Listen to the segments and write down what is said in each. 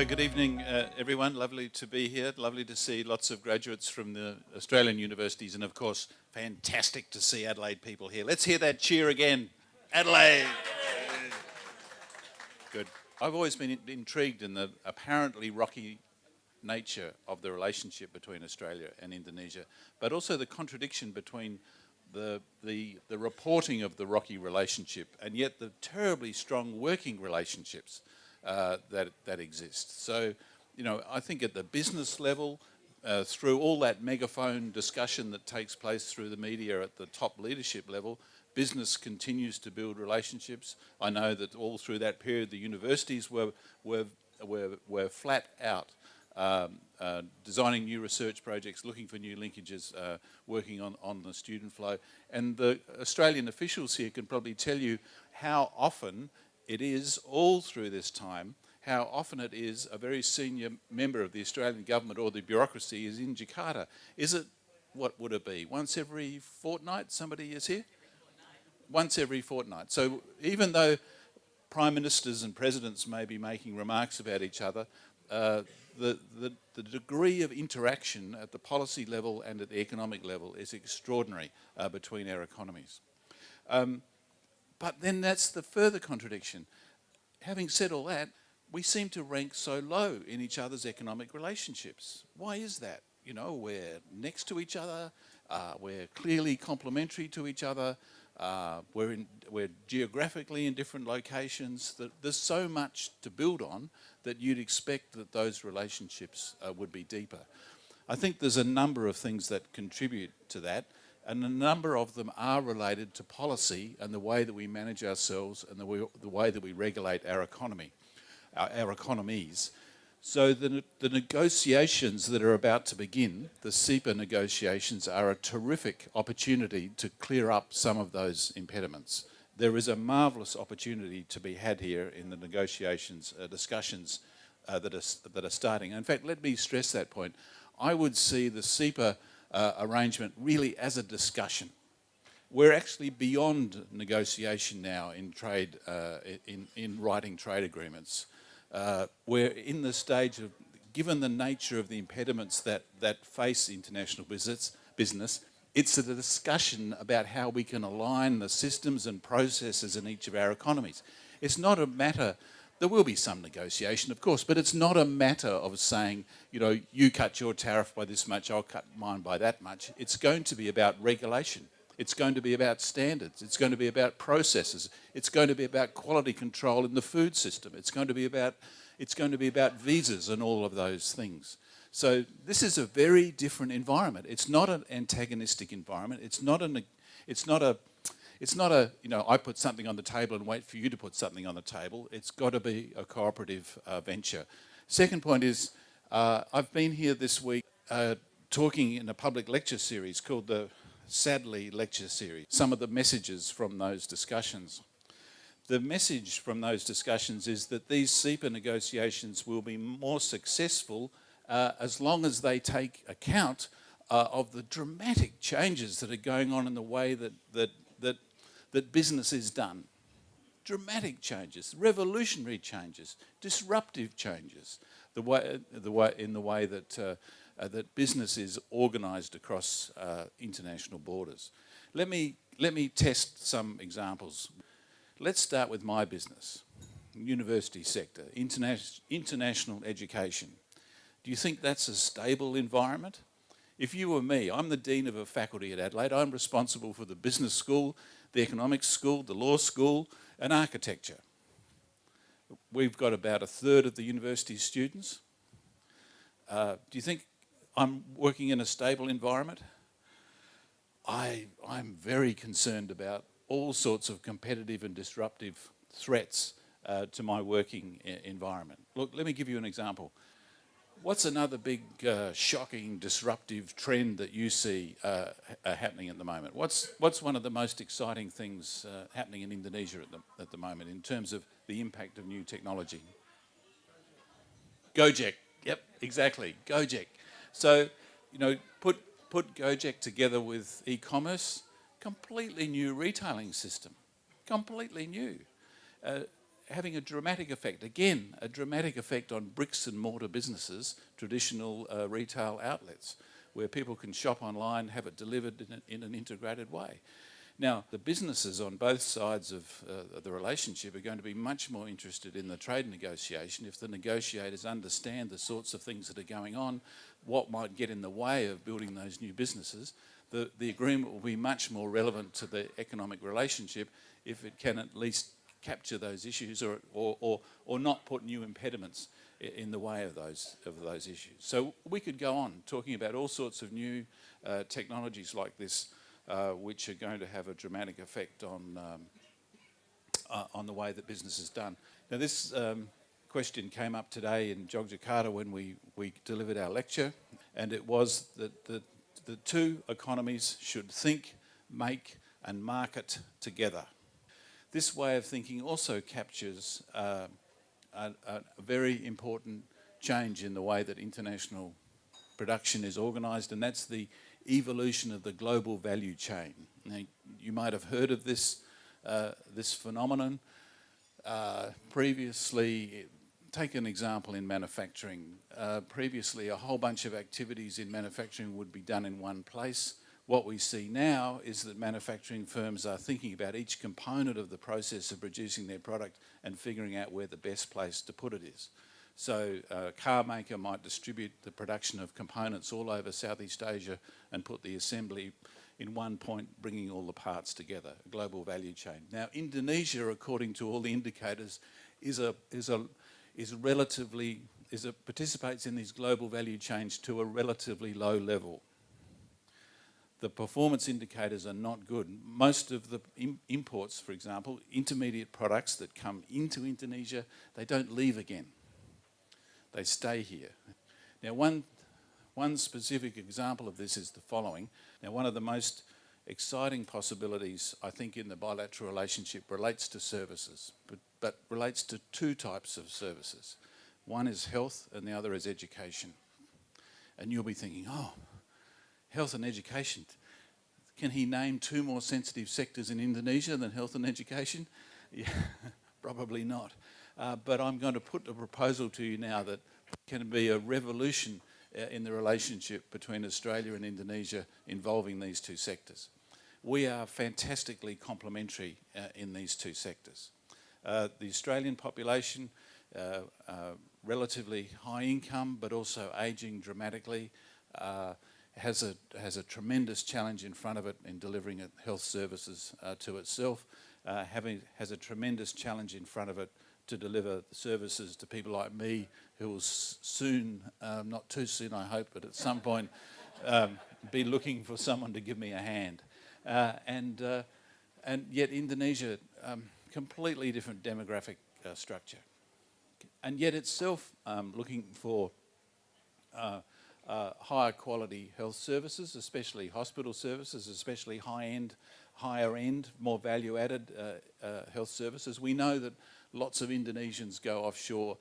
Good evening, everyone. Lovely to be here. Lovely to see lots of graduates from the Australian universities, and of course, fantastic to see Adelaide people here. Let's hear that cheer again. Adelaide! Good. I've always been intrigued in the apparently rocky nature of the relationship between Australia and Indonesia, but also the contradiction between the reporting of the rocky relationship and yet the terribly strong working relationships that exist. So, you know, I think at the business level, through all that megaphone discussion that takes place through the media at the top leadership level, business continues to build relationships. I know that all through that period, the universities were flat out designing new research projects, looking for new linkages, working on the student flow. And the Australian officials here can probably tell you how often it is, all through this time, how often it is a very senior member of the Australian government or the bureaucracy is in Jakarta. Is it, what would it be, once every fortnight somebody is here? Once every fortnight. So even though prime ministers and presidents may be making remarks about each other, the degree of interaction at the policy level and at the economic level is extraordinary between our economies. But then that's the further contradiction. Having said all that, we seem to rank so low in each other's economic relationships. Why is that? You know, we're next to each other, we're clearly complementary to each other, we're geographically in different locations. There's so much to build on that you'd expect that those relationships would be deeper. I think there's a number of things that contribute to that, and a number of them are related to policy and the way that we manage ourselves and the way that we regulate our economy, our economies. So the negotiations that are about to begin, the CEPA negotiations, are a terrific opportunity to clear up some of those impediments. There is a marvellous opportunity to be had here in the negotiations, discussions that are starting. In fact, let me stress that point. I would see the CEPA arrangement really as a discussion. We're actually beyond negotiation now in trade, in writing trade agreements. We're in the stage of, given the nature of the impediments that face international business, it's a discussion about how we can align the systems and processes in each of our economies. It's not a matter, there will be some negotiation, of course, but it's not a matter of saying, you know, you cut your tariff by this much, I'll cut mine by that much. It's going to be about regulation. It's going to be about standards. It's going to be about processes. It's going to be about quality control in the food system. It's going to be about visas and all of those things. So this is a very different environment. It's not an antagonistic environment. It's not a you know, I put something on the table and wait for you to put something on the table. It's got to be a cooperative venture. Second point is, I've been here this week talking in a public lecture series called the Sadly Lecture Series. Some of the messages from those discussions. The message from those discussions is that these CEPA negotiations will be more successful as long as they take account of the dramatic changes that are going on in the way that business is done. Dramatic changes, revolutionary changes, disruptive changes, in the way that that business is organised across international borders. Let me test some examples. Let's start with my business, university sector, international education. Do you think that's a stable environment? If you were me, I'm the dean of a faculty at Adelaide. I'm responsible for the business school, the economics school, the law school, and architecture. We've got about a third of the university students. Do you think I'm working in a stable environment? I'm very concerned about all sorts of competitive and disruptive threats to my working environment. Look, let me give you an example. What's another big, shocking, disruptive trend that you see happening at the moment? What's one of the most exciting things happening in Indonesia at the moment in terms of the impact of new technology? Gojek. Yep, exactly. Gojek. So, you know, put Gojek together with e-commerce, completely new retailing system, completely new. having a dramatic effect, again, a dramatic effect on bricks and mortar businesses, traditional retail outlets, where people can shop online, have it delivered in an integrated way. Now, the businesses on both sides of the relationship are going to be much more interested in the trade negotiation if the negotiators understand the sorts of things that are going on, what might get in the way of building those new businesses. The agreement will be much more relevant to the economic relationship if it can at least capture those issues or not put new impediments in the way of those issues. So we could go on talking about all sorts of new technologies like this, which are going to have a dramatic effect on the way that business is done. Now, this question came up today in Jakarta when we delivered our lecture, and it was that the two economies should think, make, and market together. This way of thinking also captures a very important change in the way that international production is organised, and that's the evolution of the global value chain. Now, you might have heard of this phenomenon. Previously, take an example in manufacturing. Previously, a whole bunch of activities in manufacturing would be done in one place. What we see now is that manufacturing firms are thinking about each component of the process of producing their product and figuring out where the best place to put it is. So a car maker might distribute the production of components all over Southeast Asia and put the assembly in one point, bringing all the parts together, a global value chain. Now, Indonesia, according to all the indicators, participates in these global value chains to a relatively low level. The performance indicators are not good. Most of the imports, for example, intermediate products that come into Indonesia, they don't leave again. They stay here. Now, one specific example of this is the following. Now, one of the most exciting possibilities, I think, in the bilateral relationship relates to services, but relates to two types of services. One is health and the other is education. And you'll be thinking, oh, health and education. Can he name two more sensitive sectors in Indonesia than health and education? Yeah, probably not. But I'm going to put a proposal to you now that can be a revolution in the relationship between Australia and Indonesia involving these two sectors. We are fantastically complementary in these two sectors. The Australian population, relatively high income, but also ageing dramatically, has a tremendous challenge in front of it in delivering health services to itself, has a tremendous challenge in front of it to deliver services to people like me who will soon, not too soon I hope, but at some point be looking for someone to give me a hand. And yet Indonesia, completely different demographic structure. And yet itself looking for higher quality health services, especially hospital services, especially higher end, more value-added health services. We know that lots of Indonesians go offshore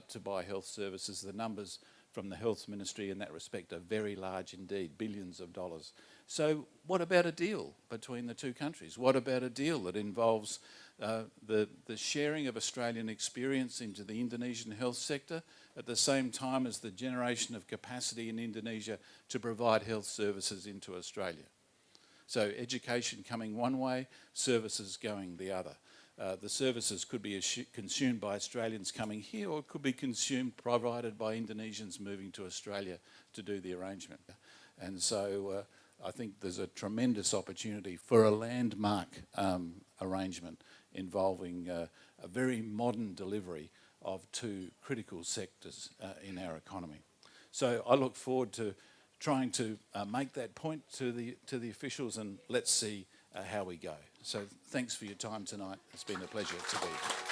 to buy health services. The numbers from the health ministry in that respect are very large indeed, billions of dollars. So what about a deal between the two countries? What about a deal that involves the sharing of Australian experience into the Indonesian health sector at the same time as the generation of capacity in Indonesia to provide health services into Australia? So education coming one way, services going the other. The services could be consumed by Australians coming here, or could be provided by Indonesians moving to Australia to do the arrangement. And so I think there's a tremendous opportunity for a landmark arrangement involving a very modern delivery of two critical sectors in our economy. So I look forward to trying to make that point to the officials, and let's see how we go. So thanks for your time tonight. It's been a pleasure to be here.